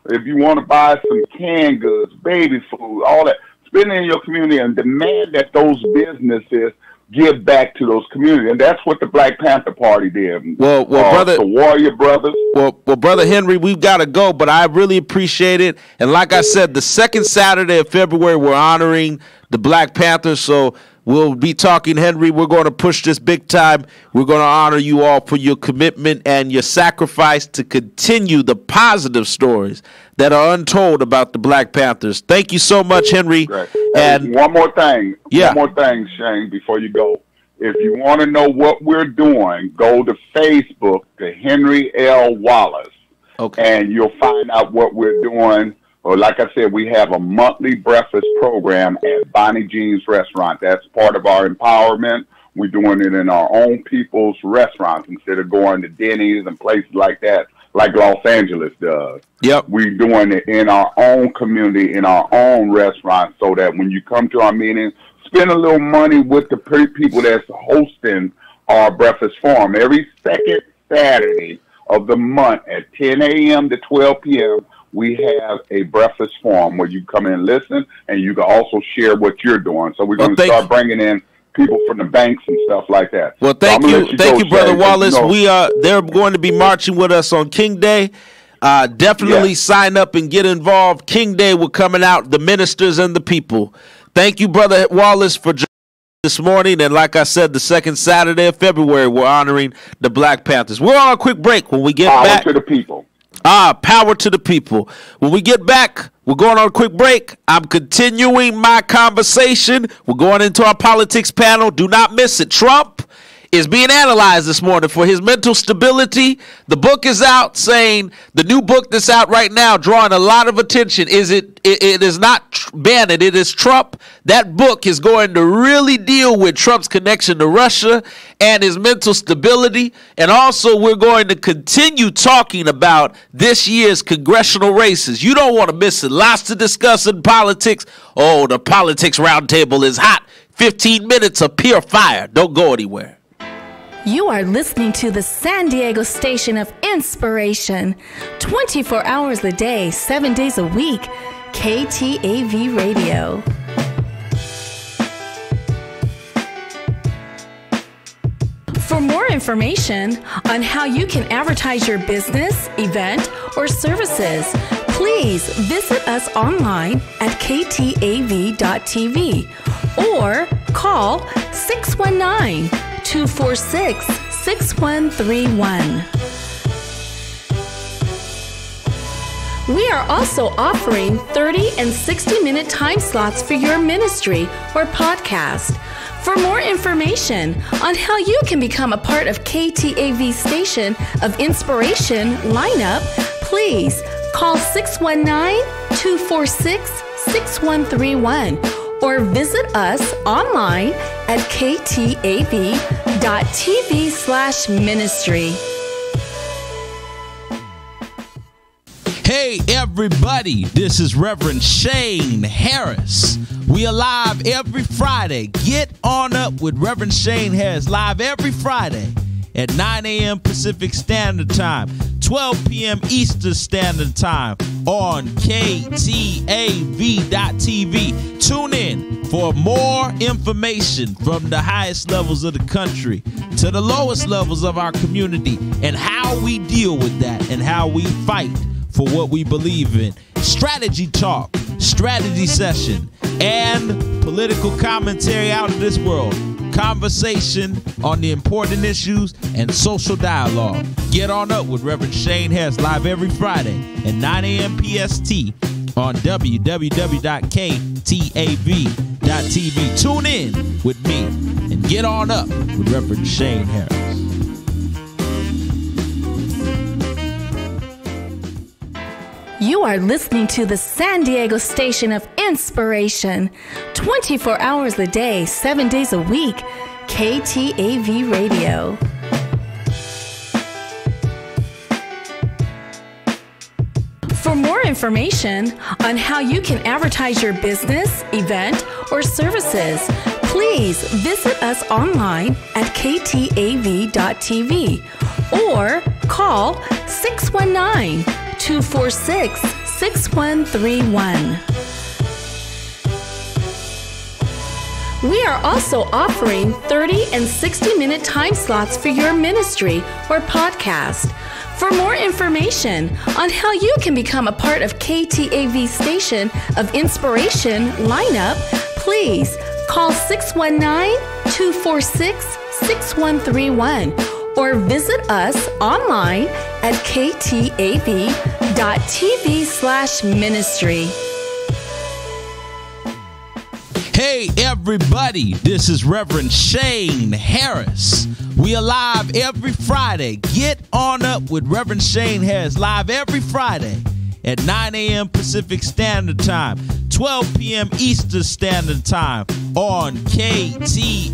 if you want to buy some canned goods, baby food, all that, spend it in your community and demand that those businesses give back to those communities. And that's what the Black Panther Party did. Well, brother, the Warrior Brothers. Well, Brother Henry, we've got to go, but I really appreciate it. And like I said, the second Saturday of February, we're honoring the Black Panthers. So we'll be talking, Henry. We're going to push this big time. We're going to honor you all for your commitment and your sacrifice to continue the positive stories that are untold about the Black Panthers. Thank you so much, Henry. Right. And one more thing. Yeah. One more thing, Shane, before you go. If you want to know what we're doing, go to Facebook to Henry L. Wallace. Okay. And you'll find out what we're doing. Or like I said, we have a monthly breakfast program at Bonnie Jean's Restaurant. That's part of our empowerment. We're doing it in our own people's restaurants instead of going to Denny's and places like that, like Los Angeles does. Yep. We're doing it in our own community, in our own restaurants, so that when you come to our meetings, spend a little money with the people that's hosting our breakfast forum. Every second Saturday of the month at 10 a.m. to 12 p.m., we have a breakfast forum where you come in and listen, and you can also share what you're doing. So we're going to start bringing in people from the banks and stuff like that. Well, thank you, Brother Wallace. They're going to be marching with us on King Day. Definitely sign up and get involved. King Day, we're coming out, the ministers and the people. Thank you, Brother Wallace, for joining this morning. And like I said, the second Saturday of February, we're honoring the Black Panthers. We're on a quick break. When we get back to the people. Power to the people. When we get back, we're going on a quick break. I'm continuing my conversation. We're going into our politics panel. Do not miss it. Trump is being analyzed this morning for his mental stability. The book is out, saying the new book that's out right now, drawing a lot of attention. It is not Bannon, it is Trump. That book is going to really deal with Trump's connection to Russia and his mental stability. And also, we're going to continue talking about this year's congressional races. You don't want to miss it. Lots to discuss in politics. Oh, the politics roundtable is hot. 15 minutes of pure fire. Don't go anywhere. You are listening to the San Diego station of inspiration. 24 hours a day, 7 days a week. KTAV Radio. For more information on how you can advertise your business, event, or services, please visit us online at KTAV.TV or call 619-246-6131. We are also offering 30 and 60-minute time slots for your ministry or podcast. For more information on how you can become a part of KTAV Station of Inspiration lineup, please call 619-246-6131 or visit us online at ktav.tv/ministry. Hey everybody, this is Reverend Shane Harris. We are live every Friday. Get on up with Reverend Shane Harris, live every Friday at 9 a.m. Pacific Standard Time, 12 p.m. Eastern Standard Time on KTAV.TV. Tune in for more information from the highest levels of the country to the lowest levels of our community and how we deal with that and how we fight for what we believe in. Strategy talk, strategy session, and political commentary out of this world. Conversation on the important issues and social dialogue. Get on up with Reverend Shane Harris live every Friday at 9 a.m. PST on www.ktv.tv. Tune in with me and get on up with Reverend Shane Harris. You are listening to the San Diego station of inspiration. 24 hours a day, 7 days a week. KTAV Radio. For more information on how you can advertise your business, event, or services, please visit us online at KTAV.TV or call 619-246-6131. 6131. We are also offering 30 and 60-minute time slots for your ministry or podcast. For more information on how you can become a part of KTAV Station of Inspiration lineup, please call 619-246-6131 or visit us online at ktav.tv/ministry. Hey everybody, this is Reverend Shane Harris. We are live every Friday. Get on up with Reverend Shane Harris, live every Friday at 9 a.m. Pacific Standard Time, 12 p.m. Eastern Standard Time on KTAV.tv.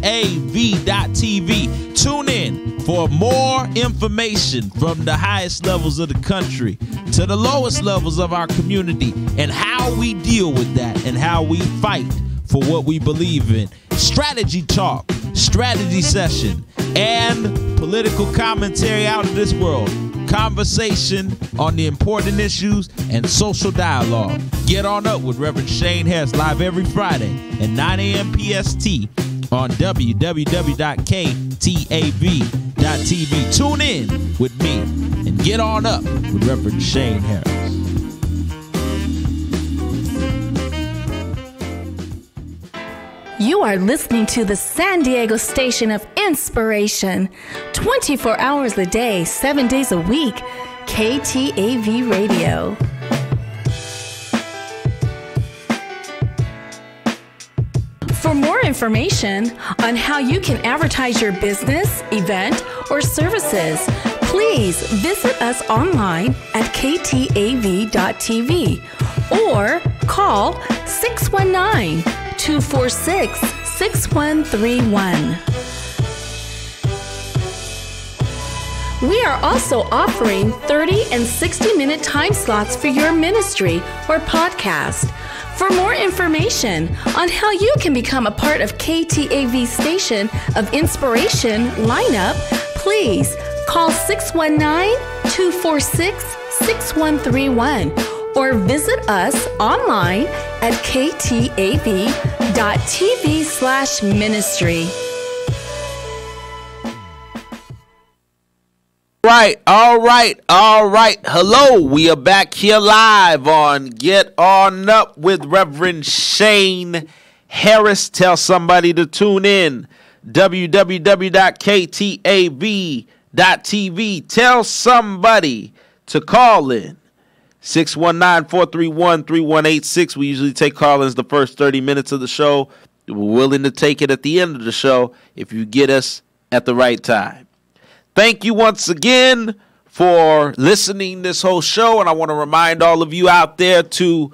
Tune in for more information from the highest levels of the country to the lowest levels of our community and how we deal with that and how we fight for what we believe in. Strategy talk, strategy session, and political commentary out of this world. Conversation on the important issues and social dialogue. Get on up with Reverend Shane Harris live every Friday at 9 a.m. PST on www.ktv.tv. Tune in with me and get on up with Reverend Shane Harris. You are listening to the San Diego Station of Inspiration, 24 hours a day, 7 days a week, KTAV Radio. For more information on how you can advertise your business, event, or services, please visit us online at ktav.tv or call 619-246-6131. We are also offering 30 and 60-minute time slots for your ministry or podcast. For more information on how you can become a part of KTAV Station of Inspiration lineup, please call 619-246-6131 or visit us online at ktav.tv/ministry. All right. Hello, we are back here live on Get On Up with Reverend Shane Harris. Tell somebody to tune in. www.ktav.tv. Tell somebody to call in. 619-431-3186. We usually take call-ins the first 30 minutes of the show. We're willing to take it at the end of the show if you get us at the right time. Thank you once again for listening this whole show, and I want to remind all of you out there to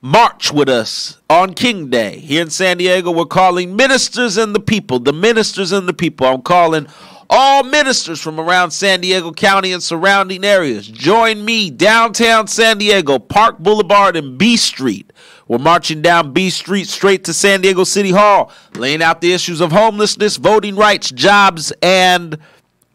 march with us on King Day. Here in San Diego, we're calling Ministers and the People, the Ministers and the People. I'm calling all ministers from around San Diego County and surrounding areas. Join me downtown San Diego, Park Boulevard and B Street. We're marching down B Street straight to San Diego City Hall, laying out the issues of homelessness, voting rights, jobs, and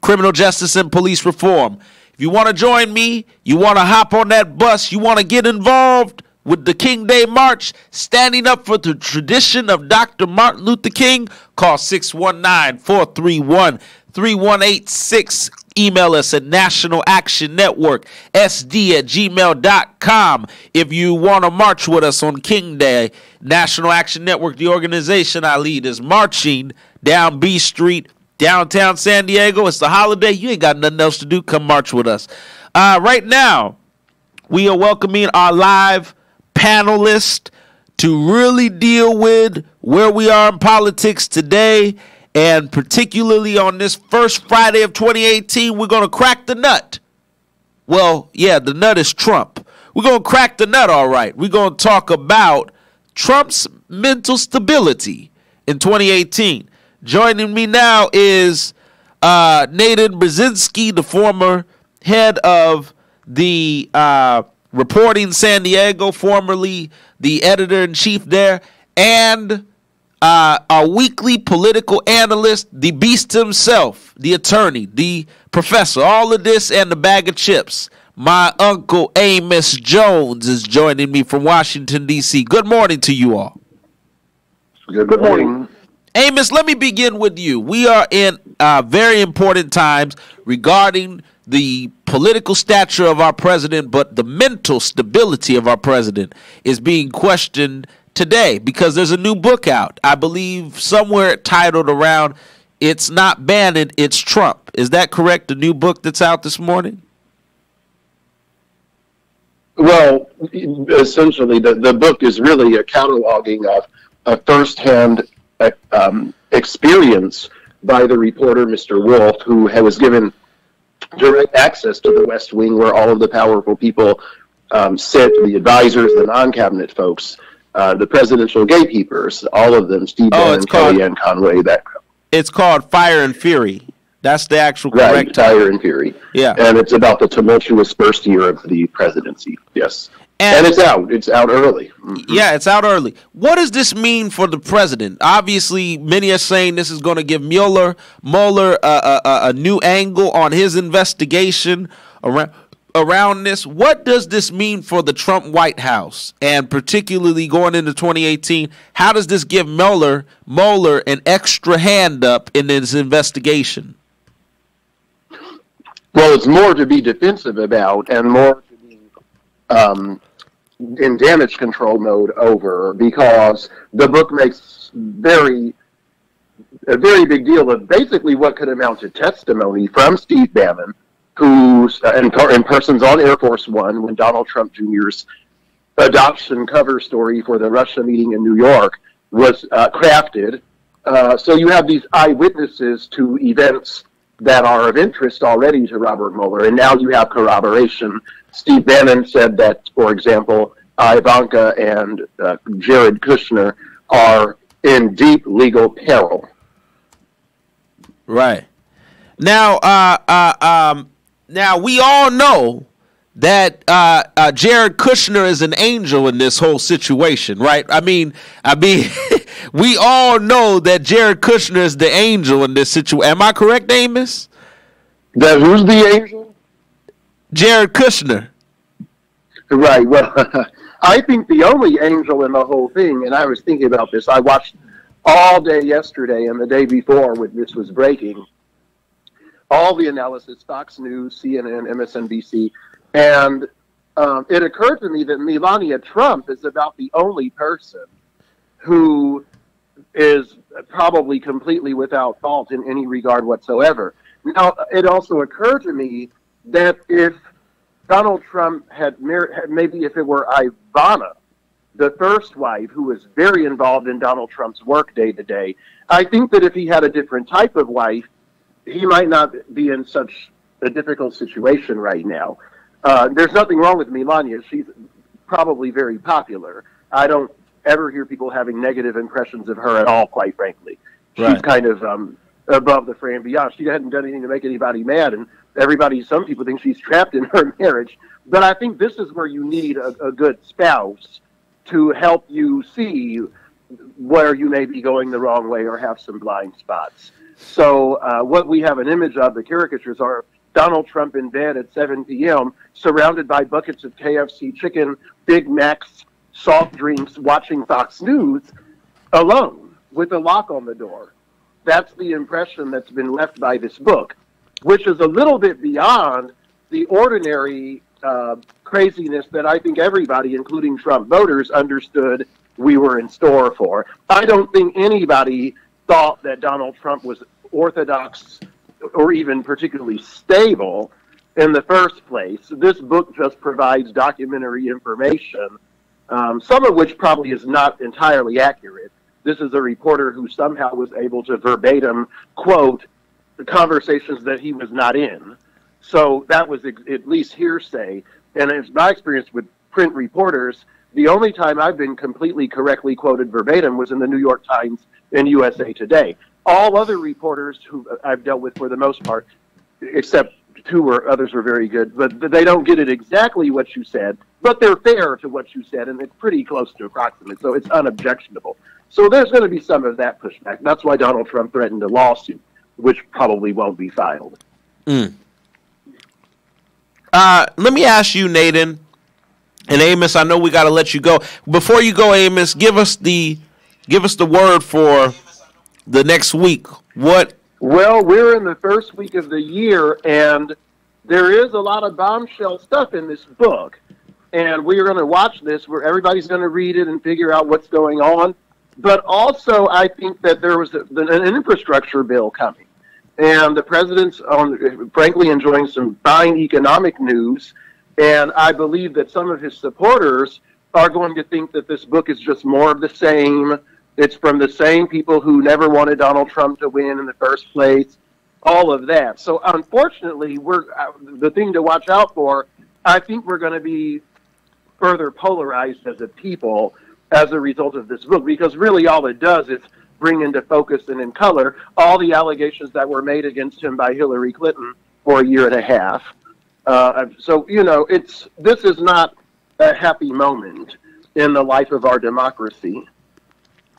criminal justice and police reform. If you want to join me, you want to hop on that bus, you want to get involved with the King Day March, standing up for the tradition of Dr. Martin Luther King, call 619-431-3186. Email us at National Action Network, sd@gmail.com. If you want to march with us on King Day, National Action Network, the organization I lead, is marching down B Street, downtown San Diego. It's the holiday. You ain't got nothing else to do. Come march with us. Right now, we are welcoming our live panelist to really deal with where we are in politics today, and particularly on this first Friday of 2018, we're going to crack the nut. Well, yeah, the nut is Trump. We're going to crack the nut, all right. We're going to talk about Trump's mental stability in 2018. Joining me now is Nathan Brzezinski, the former head of the Reporting San Diego, formerly the editor-in-chief there, and our weekly political analyst, the beast himself, the attorney, the professor, all of this and the bag of chips, My uncle Amos Jones is joining me from Washington, D.C. Good morning to you all. Good morning. Amos, let me begin with you. We are in very important times regarding the political stature of our president, but the mental stability of our president is being questioned today because there's a new book out, I believe somewhere titled around "It's Not Bannon, It's Trump." Is that correct? The new book that's out this morning? Well, essentially, the book is really a cataloging of a firsthand experience by the reporter, Mr. Wolf, who was given direct access to the West Wing, where all of the powerful people sit, the advisors, the non-cabinet folks, the presidential gatekeepers, all of them, Steve Bannon, Kellyanne Conway. It's called Fire and Fury. That's the actual correct title. Fire and Fury. Yeah. And it's about the tumultuous first year of the presidency. Yes. And it's out. It's out early. Mm-hmm. Yeah, it's out early. What does this mean for the president? Obviously, many are saying this is going to give Mueller a new angle on his investigation around this. What does this mean for the Trump White House? And particularly going into 2018, how does this give Mueller an extra hand up in his investigation? Well, it's more to be defensive about and more to be in damage control mode over, because the book makes a very big deal of basically what could amount to testimony from Steve Bannon, who's in persons on Air Force One when Donald Trump Jr.'s adoption cover story for the Russia meeting in New York was crafted. So you have these eyewitnesses to events that are of interest already to Robert Mueller, and now you have corroboration. Steve Bannon said that, for example, Ivanka and Jared Kushner are in deep legal peril. Right. Now, now we all know that Jared Kushner is an angel in this whole situation, right? I mean, we all know that Jared Kushner is the angel in this situation. Am I correct, Amos? That who's the angel? Jared Kushner. Right. Well, I think the only angel in the whole thing, and I was thinking about this, I watched all day yesterday and the day before when this was breaking, all the analysis, Fox News, CNN, MSNBC, and it occurred to me that Melania Trump is about the only person who is probably completely without fault in any regard whatsoever. Now, it also occurred to me that if Donald Trump had maybe if it were Ivana, the first wife, who was very involved in Donald Trump's work day to day, I think that if he had a different type of wife, he might not be in such a difficult situation right now. There's nothing wrong with Melania. She's probably very popular. I don't ever hear people having negative impressions of her at all, quite frankly. She's kind of above the fray and beyond. She hadn't done anything to make anybody mad, and some people think she's trapped in her marriage. But I think this is where you need a good spouse to help you see where you may be going the wrong way or have some blind spots. So what we have an image of, the caricatures are Donald Trump in bed at 7 p.m., surrounded by buckets of KFC chicken, Big Macs, soft drinks, watching Fox News, alone, with a lock on the door. That's the impression that's been left by this book, which is a little bit beyond the ordinary craziness that I think everybody, including Trump voters, understood we were in store for. I don't think anybody thought that Donald Trump was orthodox or even particularly stable in the first place. This book just provides documentary information, some of which probably is not entirely accurate. This is a reporter who somehow was able to verbatim quote the conversations that he was not in. So that was at least hearsay. And it's my experience with print reporters, the only time I've been completely correctly quoted verbatim was in the New York Times and USA Today. All other reporters who I've dealt with, for the most part, except two or others were very good, but they don't get it exactly what you said, but they're fair to what you said, and it's pretty close to approximate, so it's unobjectionable. So there's going to be some of that pushback. That's why Donald Trump threatened a lawsuit, which probably won't be filed. Let me ask you, Nathan and Amos. I know we got to let you go. Before you go, Amos, give us the word for the next week. What? Well, we're in the first week of the year, and there is a lot of bombshell stuff in this book. And we're going to watch this where everybody's going to read it and figure out what's going on. But also, I think that there was an infrastructure bill coming. And the president's, frankly, enjoying some fine economic news. And I believe that some of his supporters are going to think that this book is just more of the same. It's from the same people who never wanted Donald Trump to win in the first place, all of that. So, unfortunately, the thing to watch out for, I think we're going to be further polarized as a people as a result of this book, because really all it does is bring into focus and in color all the allegations that were made against him by Hillary Clinton for a year and a half. So, this is not a happy moment in the life of our democracy.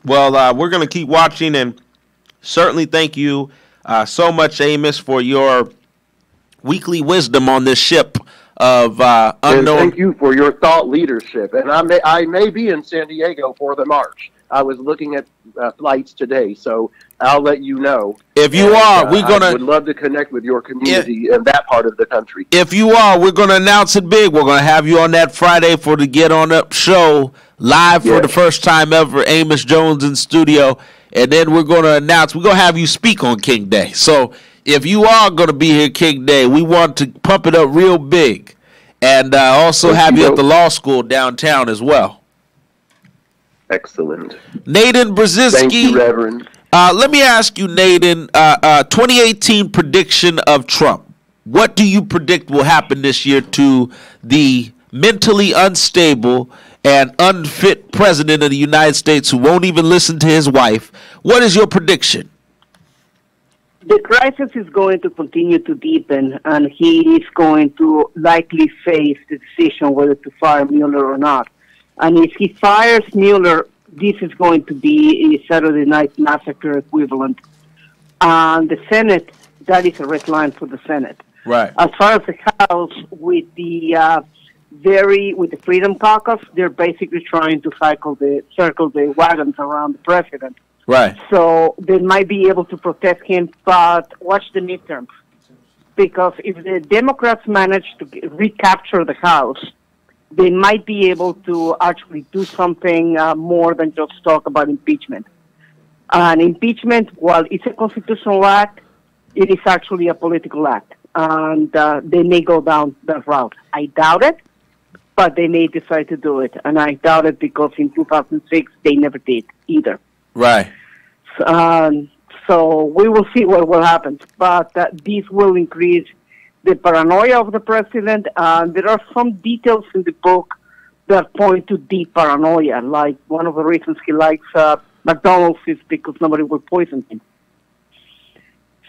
Well, we're going to keep watching, and certainly thank you so much, Amos, for your weekly wisdom on this ship of unknown. And thank you for your thought leadership. And I may be in San Diego for the march. I was looking at flights today, so I'll let you know. If you are, we're gonna. I would love to connect with your community in that part of the country. If you are, we're gonna announce it big. We're gonna have you on that Friday for the Get On Up show live for the first time ever. Amos Jones in studio, and then we're gonna announce. We're gonna have you speak on King Day. So if you are gonna be here King Day, we want to pump it up real big, and also have you at the law school downtown as well. Excellent. Nathan Brzezinski. Thank you, Reverend. Let me ask you, Nathan, 2018 prediction of Trump. What do you predict will happen this year to the mentally unstable and unfit president of the United States who won't even listen to his wife? What is your prediction? The crisis is going to continue to deepen, and he is going to likely face the decision whether to fire Mueller or not. And if he fires Mueller, this is going to be a Saturday Night Massacre equivalent. And the Senate, that is a red line for the Senate. Right. As far as the House, with the Freedom Caucus, they're basically trying to circle the wagons around the president. Right. So they might be able to protect him, but watch the midterms. Because if the Democrats manage to recapture the House, they might be able to actually do something more than just talk about impeachment. And impeachment, while it's a constitutional act, it is actually a political act. And they may go down that route. I doubt it, but they may decide to do it. And I doubt it because in 2006, they never did either. Right. So we will see what will happen. But this will increase the paranoia of the president. There are some details in the book that point to deep paranoia. Like one of the reasons he likes McDonald's is because nobody will poison him.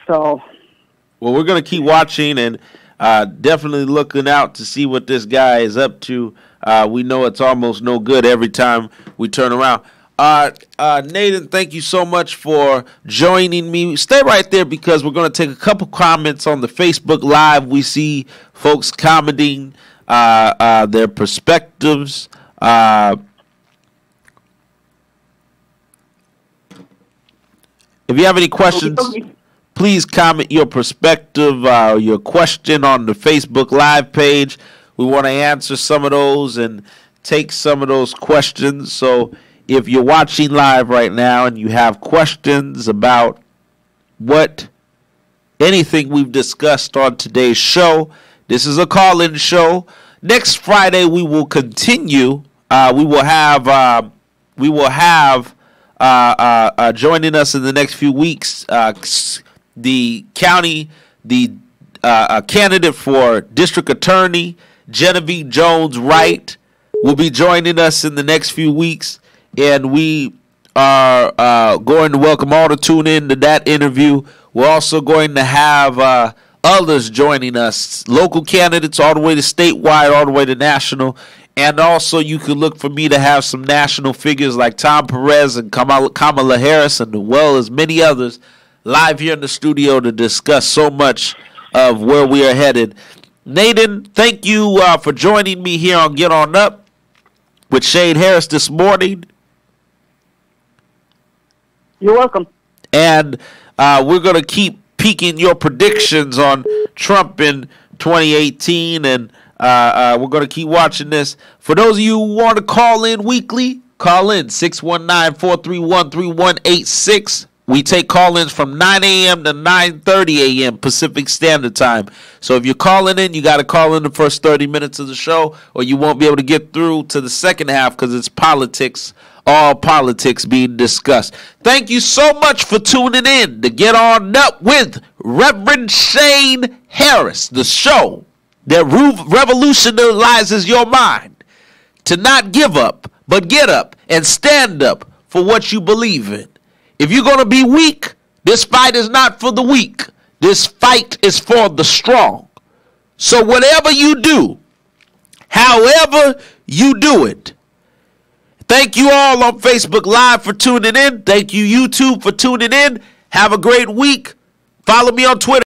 So, well, we're going to keep watching and definitely looking out to see what this guy is up to. We know it's almost no good every time we turn around. Nathan, thank you so much for joining me. Stay right there because we're going to take a couple comments on the Facebook Live. We see folks commenting their perspectives. If you have any questions, please comment your perspective or your question on the Facebook Live page. We want to answer some of those and take some of those questions. So if you're watching live right now and you have questions about anything we've discussed on today's show, this is a call-in show. Next Friday we will continue. We will have joining us in the next few weeks the candidate for district attorney, Genevieve Jones Wright, will be joining us in the next few weeks. And we are going to welcome all to tune in to that interview. We're also going to have others joining us, local candidates all the way to statewide, all the way to national. And also you can look for me to have some national figures like Tom Perez and Kamala Harris, and as well as many others live here in the studio to discuss so much of where we are headed. Nathan, thank you for joining me here on Get On Up with Shane Harris this morning. You're welcome. And we're going to keep peeking your predictions on Trump in 2018, and we're going to keep watching this. For those of you who want to call in weekly, call in 619-431-3186. We take call-ins from 9 a.m. to 9:30 a.m. Pacific Standard Time. So if you're calling in, you got to call in the first 30 minutes of the show, or you won't be able to get through to the second half because it's politics, all politics being discussed. Thank you so much for tuning in to Get On Up with Reverend Shane Harris, the show that revolutionizes your mind to not give up, but get up and stand up for what you believe in. If you're going to be weak, this fight is not for the weak. This fight is for the strong. So whatever you do, however you do it, thank you all on Facebook Live for tuning in. Thank you, YouTube, for tuning in. Have a great week. Follow me on Twitter.